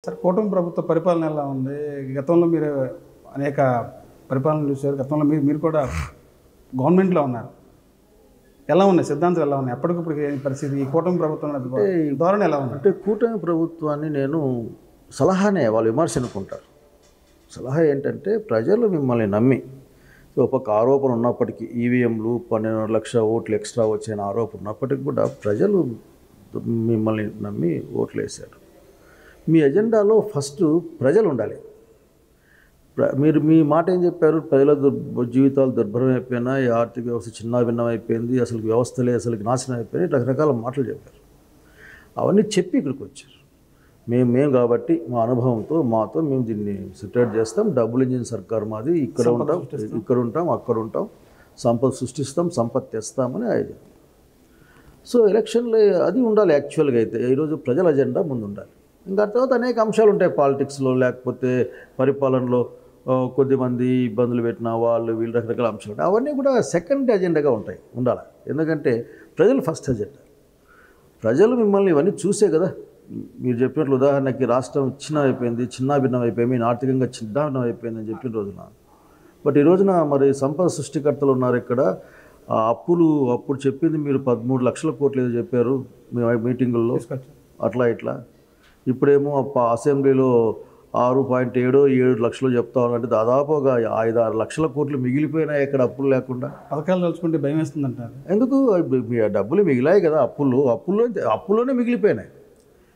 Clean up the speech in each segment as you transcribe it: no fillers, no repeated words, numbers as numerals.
Sir కూటమి ప్రభుత్వ పరిపాలన ఎలా ఉంది? గతంలో మీరు అనేక పరిపాలనలు చూశారు. గతంలో మీరు కూడా గవర్నమెంట్లో ఉన్నారు. ఎలా ఉన్నాయి సిద్ధాంతాలు ఎలా ఉన్నాయి? అప్పటికిప్పుడు పరిస్థితి ఈ కూటమి ప్రభుత్వం ధోరణి ఎలా ఉంది? అంటే కూటమి ప్రభుత్వాన్ని నేను సలహానే వాళ్ళు విమర్శ అనుకుంటారు. సలహా ఏంటంటే ప్రజలు మిమ్మల్ని నమ్మి ఒక ఆరోపణ ఉన్నప్పటికీ ఈవీఎంలు 12 లక్షల ఓట్లు ఎక్స్ట్రా వచ్చాయని ఆరోపణ ఉన్నప్పటికీ కూడా ప్రజలు మిమ్మల్ని నమ్మి ఓట్లు వేశారు. మీ ఎజెండాలో ఫస్ట్ ప్రజలు ఉండాలి. మీరు మీ మాట ఏం చెప్పారు? ప్రజల జీవితాలు దుర్భరం అయిపోయినాయి, ఆర్థిక వ్యవస్థ చిన్నాభిన్నం అయిపోయింది, అసలు వ్యవస్థలే అసలు నాశనం అయిపోయినాయి, రకరకాల మాటలు చెప్పారు. అవన్నీ చెప్పి ఇక్కడికి వచ్చారు. మేము కాబట్టి మా అనుభవంతో మాతో మేము దీన్ని సెటిల్ చేస్తాం, డబుల్ ఇంజిన్ సర్కార్ మాది, ఇక్కడ ఉంటాం అక్కడ ఉంటాం, సంపద సృష్టిస్తాం, సంపద తెస్తామని ఆయన. సో ఎలక్షన్లో అది ఉండాలి. యాక్చువల్గా అయితే ఈరోజు ప్రజల అజెండా ముందు ఉండాలి. ఇంకా తర్వాత అనేక అంశాలు ఉంటాయి పాలిటిక్స్లో, లేకపోతే పరిపాలనలో కొద్దిమంది ఇబ్బందులు పెట్టిన వాళ్ళు వీళ్ళు రకరకాల అంశాలు ఉంటాయి. అవన్నీ కూడా సెకండ్ అజెండాగా ఉండాలి. ఎందుకంటే ప్రజలు ఫస్ట్ అజెండా. ప్రజలు మిమ్మల్ని ఇవన్నీ చూసే కదా. మీరు చెప్పినట్లు ఉదాహరణకి రాష్ట్రం చిన్నాభిన్నం అయిపోయింది, మీ ఆర్థికంగా చిన్నాభిన్నం అయిపోయిందని చెప్పిన రోజున. బట్ ఈ రోజున మరి సంపద సృష్టికర్తలు ఉన్నారు ఇక్కడ. అప్పుడు చెప్పింది మీరు 13 లక్షల కోట్లు ఏదో చెప్పారు మీ మీటింగుల్లో, అట్లా ఇట్లా. ఇప్పుడేమో అసెంబ్లీలో 6.7 లక్షలు చెప్తా ఉన్నారంటే దాదాపు ఒక 5-6 లక్షల కోట్లు మిగిలిపోయినాయి ఇక్కడ అప్పులు లేకుండా. పథకాలు తలుచుకుంటే భయం వేస్తుందంటారు. ఎందుకు? డబ్బులు మిగిలాయి కదా, అప్పుల్లోనే మిగిలిపోయినాయి.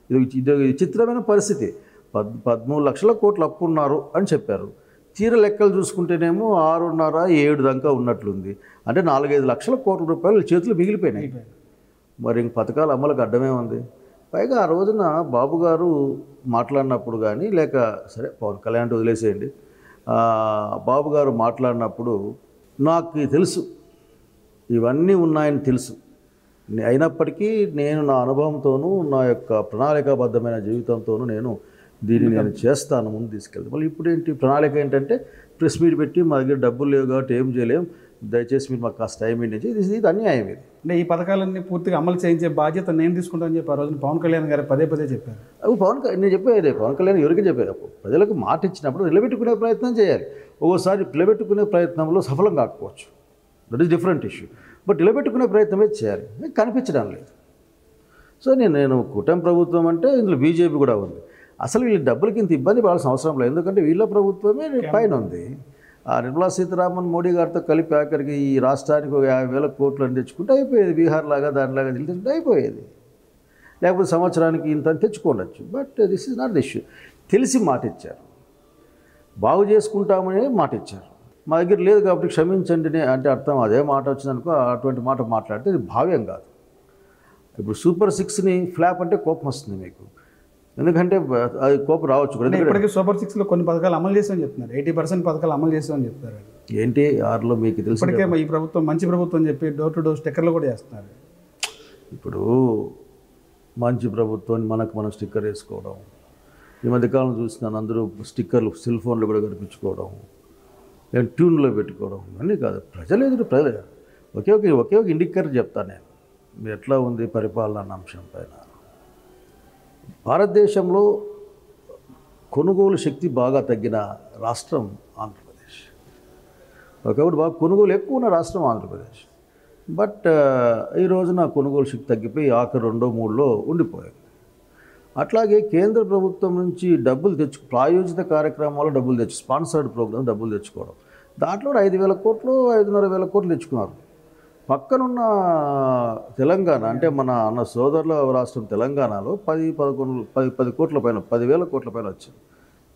ఇది విచిత్రమైన పరిస్థితి. 13 లక్షల కోట్లు అప్పు ఉన్నారు అని చెప్పారు. తీర లెక్కలు చూసుకుంటేనేమో 6.5-7 దాకా ఉన్నట్లుంది. అంటే 4-5 లక్షల కోట్ల రూపాయలు చేతులు మిగిలిపోయినాయి. మరి ఇంక పథకాల అమలుకి అడ్డమే ఉంది. పైగా ఆ రోజున బాబు గారు మాట్లాడినప్పుడు కానీ, లేక సరే పవన్ కళ్యాణ్ వదిలేసేయండి, బాబు గారు మాట్లాడినప్పుడు నాకు తెలుసు ఇవన్నీ ఉన్నాయని తెలుసు. అయినప్పటికీ నేను నా అనుభవంతోనూ నా యొక్క ప్రణాళికాబద్ధమైన జీవితంతోనూ దీన్ని చేస్తాను, ముందు తీసుకెళ్తాను. మళ్ళీ ఇప్పుడు ప్రణాళిక ఏంటంటే ప్రెస్ మీట్ పెట్టి మా దగ్గర డబ్బులు లేవు కాబట్టి ఏం చేయలేం, దయచేసి మీరు మాకు కాస్త టైం ఇవ్వండి. ఇది అన్యాయం. ఇది అంటే ఈ పథకాలన్నీ పూర్తిగా అమలు చేయించే బాధ్యత నేను తీసుకుంటానని చెప్పి ఆ రోజున పవన్ కళ్యాణ్ గారు పదే చెప్పారు. నేను చెప్పేది పవన్ కళ్యాణ్ ఎవరికి చెప్పారు? ప్రజలకు మాట ఇచ్చినప్పుడు నిలబెట్టుకునే ప్రయత్నం చేయాలి. ఒక్కోసారి నిలబెట్టుకునే ప్రయత్నంలో సఫలం కాకపోవచ్చు, that is different issue. But నిలబెట్టుకునే ప్రయత్నమే చేయాలి. కనిపించడం లేదు. సో నేను కూటమి ప్రభుత్వం అంటే ఇందులో బీజేపీ కూడా ఉంది. అసలు వీళ్ళ డబ్బులకి ఇంత ఇబ్బంది పడాల్సిన అవసరం లేదు. ఎందుకంటే వీళ్ళ ప్రభుత్వమే పైన ఉంది. నిర్మలా సీతారామన్ మోడీ గారితో కలిపి ఆఖరికి ఈ రాష్ట్రానికి ఒక 50,000 కోట్లు అని తెచ్చుకుంటే అయిపోయేది. బీహార్ లాగా దానిలాగా తెచ్చుకుంటే అయిపోయేది. లేకపోతే సంవత్సరానికి ఇంత తెచ్చుకోవచ్చు. But this is not the issue. తెలిసి మాట ఇచ్చారు, బాగు చేసుకుంటామని మాట ఇచ్చారు. మా దగ్గర లేదు కాబట్టి క్షమించండి అంటే అర్థం అదే మాట వచ్చిందనుకో, అటువంటి మాట మాట్లాడితే ఇది భావ్యం కాదు. ఇప్పుడు సూపర్ 6ని ఫ్లాప్ అంటే కోపం వస్తుంది మీకు, ఎందుకంటే అది కోపం రావచ్చు. ఇప్పటికీ సూపర్ 6లో కొన్ని పథకాలు అమలు చేసామని చెప్తున్నారు. 80% పథకాలు అమలు చేసామని చెప్తారు. ఏంటి 6లో మీకు తెలుసు? ఇప్పటికే ఈ ప్రభుత్వం మంచి ప్రభుత్వం అని చెప్పి డోర్ టు డోర్ స్టిక్కర్లు కూడా చేస్తున్నారు. ఇప్పుడు మంచి ప్రభుత్వాన్ని మనం స్టిక్కర్ వేసుకోవడం, ఈ మధ్యకాలం చూస్తున్నాను అందరూ స్టిక్కర్లు సెల్ ఫోన్లో కూడా కనిపించుకోవడం, నేను ట్యూన్లో పెట్టుకోవడం, అన్నీ కాదు. ప్రజలు ఒకే ఒక ఇండికేటర్ చెప్తాను నేను, మీరు ఎట్లా ఉంది పరిపాలన అన్న అంశం పైన. భారతదేశంలో కొనుగోలు శక్తి బాగా తగ్గిన రాష్ట్రం ఆంధ్రప్రదేశ్. ఒకప్పుడు బాగా కొనుగోలు ఎక్కువ ఉన్న రాష్ట్రం ఆంధ్రప్రదేశ్. బట్ ఈ రోజున కొనుగోలు శక్తి తగ్గిపోయి ఆఖరి 2-3లో ఉండిపోయింది. అట్లాగే కేంద్ర ప్రభుత్వం నుంచి డబ్బులు ప్రాయోజిత కార్యక్రమాల్లో డబ్బులు స్పాన్సర్డ్ ప్రోగ్రామ్ డబ్బులు తెచ్చుకోవడం, దాంట్లో 5,000 కోట్లు 5,500 కోట్లు తెచ్చుకున్నారు. పక్కనున్న తెలంగాణ అంటే మన అన్న సోదరుల రాష్ట్రం తెలంగాణలో 10 కోట్ల పైన 10,000 కోట్ల పైన వచ్చింది.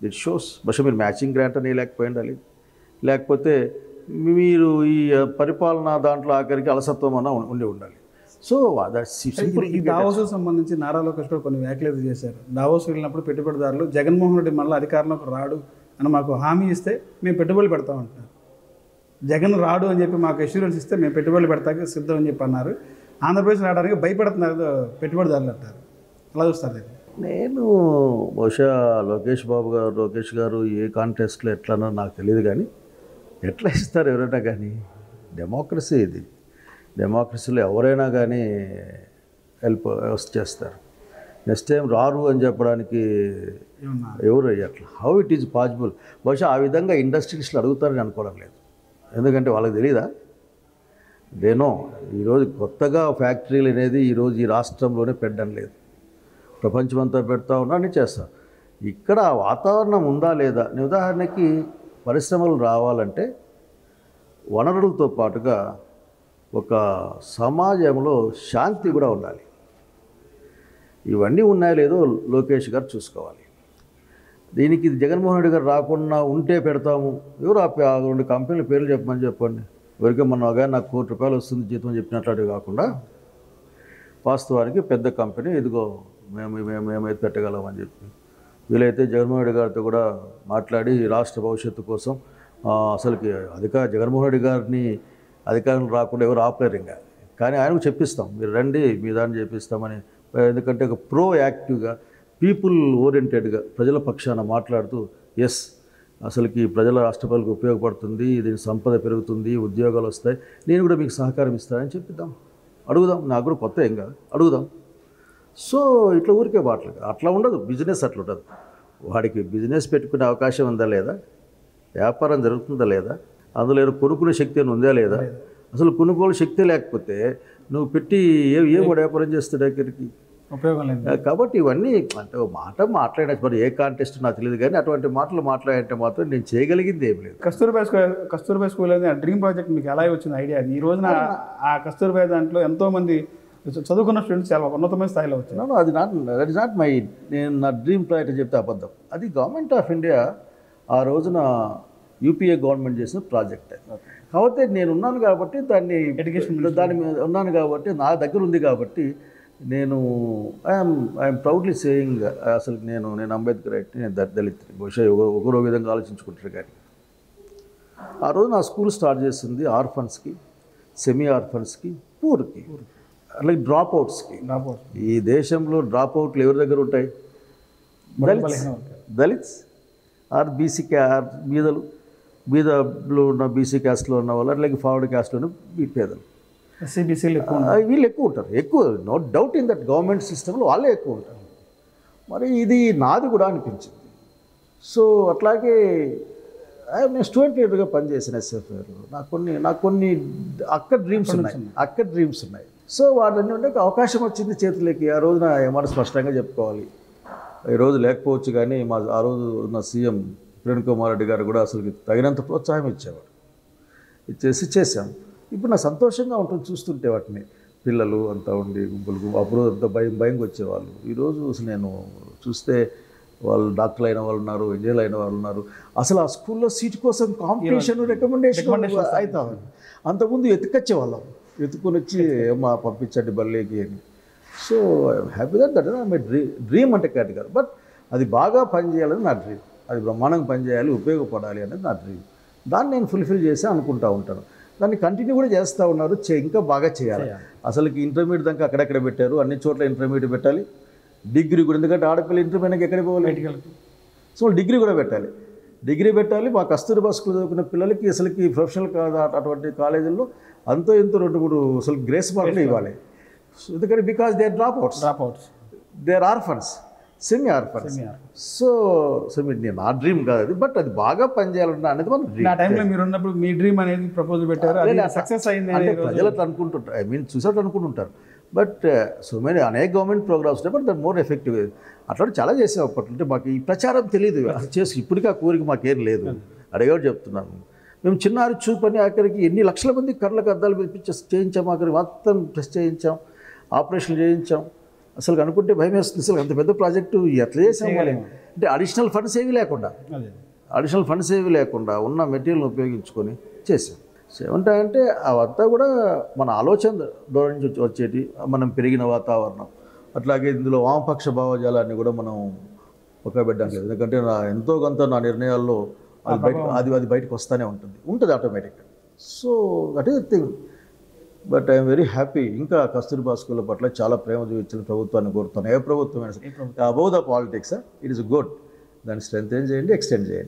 It shows. బట్ మీరు మ్యాచింగ్ గ్రాంట్ అని లేకపోయిండాలి, లేకపోతే మీరు ఈ పరిపాలన దాంట్లో ఆఖరికి అలసత్వం అన్న ఉండాలి. సో ఈ దావోస్ సంబంధించి నారా లోకేష్ గారు కొన్ని వ్యాఖ్యలు చేశారు. దావోస్ వెళ్ళినప్పుడు పెట్టుబడిదారులు జగన్మోహన్ రెడ్డి మళ్ళీ అధికారంలోకి రాడు అని మాకు హామీ ఇస్తే మేము పెట్టుబడులు పెడతామంటున్నారు. జగన్ రాడు అని చెప్పి మాకు అష్యూరెన్స్ ఇస్తే మేము పెట్టుబడులు పెడతాక సిద్ధం అని చెప్పి అన్నారు. ఆంధ్రప్రదేశ్ రావడానికి భయపడుతున్నారు పెట్టుబడిదారులు అంటారు. అలా చూస్తారు. నేను బహుశా లోకేష్ గారు ఏ కాంటెస్ట్లో ఎట్లనో నాకు తెలియదు, కానీ ఎట్లా ఇస్తారు ఎవరైనా కానీ. డెమోక్రసీ ఇది. డెమోక్రసీలో ఎవరైనా కానీ హెల్ప్ చేస్తారు. నెక్స్ట్ టైం రారు అని చెప్పడానికి ఏమన్నా ఎవరు అట్లా హౌ ఇట్ ఈజ్ పాసిబుల్? బహుశా ఆ విధంగా ఇండస్ట్రియలిస్టులు అడుగుతారని అనుకోవడం లేదు. ఎందుకంటే వాళ్ళకి తెలియదా? దేనో ఈరోజు కొత్తగా ఫ్యాక్టరీలు అనేది ఈరోజు ఈ రాష్ట్రంలోనే పెట్టడం లేదు, ప్రపంచమంతా పెడతా ఉన్నా అని చేస్తా. ఇక్కడ వాతావరణం ఉందా లేదా? ఉదాహరణకి పరిశ్రమలు రావాలంటే వనరులతో పాటుగా ఒక సమాజంలో శాంతి కూడా ఉండాలి. ఇవన్నీ ఉన్నాయో లేదో లోకేష్ గారు చూసుకోవాలి. దీనికి జగన్మోహన్ రెడ్డి గారు రాకుండా ఉంటే పెడతాము. ఎవరు ఆ 2 కంపెనీల పేర్లు చెప్పమని చెప్పండి. ఎవరికే మొన్నగా నాకు ₹1 వస్తుంది జీతం చెప్పినట్లు కాకుండా వాస్తవానికి పెద్ద కంపెనీ ఇదిగో మేమైతే పెట్టగలమని చెప్పి వీలైతే జగన్మోహన్ రెడ్డి గారితో కూడా మాట్లాడి రాష్ట్ర భవిష్యత్తు కోసం అసలుకి జగన్మోహన్ రెడ్డి గారిని అధికారులు రాకుండా ఎవరు ఆపలేరు ఇంకా. కానీ ఆయనకు చెప్పిస్తాం, మీరు రండి మీ దాన్ని చేపిస్తామని. ఎందుకంటే ఒక యాక్టివ్గా పీపుల్ ఓరియంటెడ్గా ప్రజల పక్షాన మాట్లాడుతూ ఎస్ అసలుకి ప్రజల రాష్ట్రపాలకు ఉపయోగపడుతుంది, దీని సంపద పెరుగుతుంది, ఉద్యోగాలు వస్తాయి, నేను కూడా మీకు సహకారం ఇస్తానని చెప్పిద్దాం. అడుగుదాం, నాకు కూడా కొత్త ఏం కాదు, అడుగుదాం. సో ఇట్లా ఊరికే మాటలు అట్లా ఉండదు. బిజినెస్ అట్లా ఉండదు. వాడికి బిజినెస్ పెట్టుకునే అవకాశం ఉందా లేదా? వ్యాపారం జరుగుతుందా లేదా? అందులో కొనుక్కునే శక్తి అని ఉందా లేదా? అసలు కొనుగోలు శక్తి లేకపోతే నువ్వు పెట్టి ఏం వ్యాపారం చేస్తాడు దగ్గరికి? ఉపయోగం లేదు. కాబట్టి ఇవన్నీ అంటే మాట మాట్లాడచ్చు. మరి ఏ కాంటెస్ట్ నాకు తెలియదు, కానీ అటువంటి మాటలు మాట్లాడంటే మాత్రం నేను చేయగలిగింది ఏం లేదు. కస్తూర్బా స్కూల్ అనేది డ్రీమ్ ప్రాజెక్ట్ మీకు ఎలా వచ్చింది ఐడియా? ఈ రోజున ఆ కస్తూర్బా దాంట్లో ఎంతోమంది చదువుకున్న స్టూడెంట్స్ చాలా ఉన్నతమైన స్థాయిలో వచ్చారు. అది నాట్ మై, నేను నా డ్రీమ్ ప్రాజెక్ట్ చెప్తే అబద్ధం. అది గవర్నమెంట్ ఆఫ్ ఇండియా ఆ రోజున యూపీఏ గవర్నమెంట్ చేసిన ప్రాజెక్ట్. కాబట్టి నేను ఉన్నాను కాబట్టి దాని మీద ఉన్నాను కాబట్టి నా దగ్గర ఉంది కాబట్టి నేను ఐఎమ్ ప్రౌడ్లీ సేయింగ్ అసలు నేను అంబేద్కర్ అయితే నేను దళిత్. బహుశా ఒకరో విధంగా ఆలోచించుకుంటారు. కానీ ఆ రోజు నా స్కూల్ స్టార్ట్ చేసింది ఆర్ఫన్స్కి, సెమీ ఆర్ఫన్స్కి, పూర్కి, అలాగే డ్రాప్ అవుట్స్కి. ఈ దేశంలో డ్రాప్ అవుట్లు ఎవరి దగ్గర ఉంటాయి? దళిత్స్ ఆర్ బీసీ బీదలో ఉన్న బీసీ క్యాస్ట్లో ఉన్న వాళ్ళు, అట్లాగే ఫార్వర్డ్ క్యాస్ట్లో ఉన్న పేదలు, వీళ్ళు ఎక్కువ ఉంటారు. ఎక్కువ no doubt in that government సిస్టంలో వాళ్ళే ఎక్కువ ఉంటారు. మరి ఇది నాది కూడా అనిపించింది. సో అట్లాగే నేను స్టూడెంట్ లీడర్గా పనిచేసిన ఎస్ఎఫ్ఐలో నాకు కొన్ని అక్కడ డ్రీమ్స్ ఉన్నాయి. సో వాళ్ళని ఉంటే అవకాశం వచ్చింది చేతులకి. ఆ రోజున ఏమన్నా స్పష్టంగా చెప్పుకోవాలి, ఈరోజు లేకపోవచ్చు, కానీ ఆ రోజు ఉన్న సీఎం కిరణ్ కుమార్ రెడ్డి గారు కూడా అసలు తగినంత ప్రోత్సాహం ఇచ్చేవాడు. చేసాం. ఇప్పుడు నాకు సంతోషంగా ఉంటుంది చూస్తుంటే వాటిని. పిల్లలు అంతా ఉండి గుంపులు అప్పుడు అంతా భయంగా వచ్చేవాళ్ళు. ఈరోజు అసలు నేను చూస్తే వాళ్ళు డాక్టర్లు అయిన వాళ్ళు ఉన్నారు, ఇంజనీర్లు అయిన వాళ్ళు ఉన్నారు. అసలు ఆ స్కూల్లో సీట్ కోసం కాంపిటీషన్ రికమెండేషన్ అవుతా. అంతకుముందు ఎత్తుకొచ్చేవాళ్ళం, ఎత్తుకొని వచ్చి ఏమా పంపించండి బల్లేకి అని. So I'm happy that my dream అంటే కేటగిరీ. బట్ అది బాగా పనిచేయాలని నా డ్రీమ్, అది బ్రహ్మాండంగా పనిచేయాలి, ఉపయోగపడాలి అనేది నా డ్రీమ్. దాన్ని నేను ఫుల్ఫిల్ చేసి అనుకుంటూ ఉంటాను. దాన్ని కంటిన్యూ కూడా చేస్తూ ఉన్నారు. ఇంకా బాగా చేయాలి. అసలుకి ఇంటర్మీడియట్ దాకా అక్కడెక్కడ పెట్టారు, అన్ని చోట్ల ఇంటర్మీడియట్ పెట్టాలి, డిగ్రీ కూడా. ఎందుకంటే ఆడపిల్ల ఇంటర్మీడియట్కి ఎక్కడికి పోవాలి, సో డిగ్రీ కూడా పెట్టాలి. మా కస్తూర్బా స్కూల్ చదువుకున్న పిల్లలకి అసలుకి ప్రొఫెషనల్ అటువంటి కాలేజీల్లో అంతో ఎంతో 2-3 అసలు గ్రేస్ మార్కులు ఇవ్వాలి. ఎందుకంటే because they are dropouts, they are orphans, semi orphans. So నా డ్రీమ్ కాదు అది, బట్ అది బాగా పనిచేయాలన్నా అనేది మన డ్రీమ్. ఆ టైంలో మీరు ఉన్నప్పుడు మీ డ్రీమ్ అనేది ప్రపోజల్ పెట్టారు, సక్సెస్ అయింది అంటే ప్రజలు అట్లా అనుకుంటుంటారు, చూసినట్టు అనుకుంటుంటారు. బట్ సో మెనీ అనేక గవర్నమెంట్ ప్రోగ్రామ్స్ ఉన్నాయి, బట్ దట్ మోర్ ఎఫెక్టివ్. అట్లా చాలా చేసాం అప్పట్లో. అంటే మాకు ఈ ప్రచారం తెలియదు, చేసి ఇప్పటికీ ఆ కోరిక మాకేం లేదు. అడిగాడు చెప్తున్నాను, మేము చిన్నారి చూపని అక్కడికి ఎన్ని లక్షల మంది కళ్ళకు అద్దాలు చేయించాం, అక్కడికి మొత్తం టెస్ట్ చేయించాం, ఆపరేషన్లు చేయించాం. అసలు అనుకుంటే భయం వేస్తుంది. అసలు అంత పెద్ద ప్రాజెక్టు ఎట్లా చేసాం అంటే అడిషనల్ ఫండ్స్ ఏవి లేకుండా ఉన్న మెటీరియల్ని ఉపయోగించుకొని చేసాం. ఏమంటాయంటే అవంతా కూడా మన ఆలోచన ద్వారా నుంచి వచ్చేటి, మనం పెరిగిన వాతావరణం. అట్లాగే ఇందులో వామపక్ష భావజాలాన్ని కూడా మనం పక్కబెట్టడం లేదు. ఎందుకంటే ఎంతో కొంత నా నిర్ణయాల్లో అది బయటకు వస్తూనే ఉంటుంది ఆటోమేటిక్గా. So that is the thing. But I'm very happy. ఇంకా కస్తూర్బా స్కూల్ పట్ల చాలా ప్రేమ చూపించిన ప్రభుత్వాన్ని కోరుతాను. ఏ ప్రభుత్వం above the politics, it is good. దాన్ని స్ట్రెంథెన్ చేయండి, ఎక్స్టెండ్ చేయండి.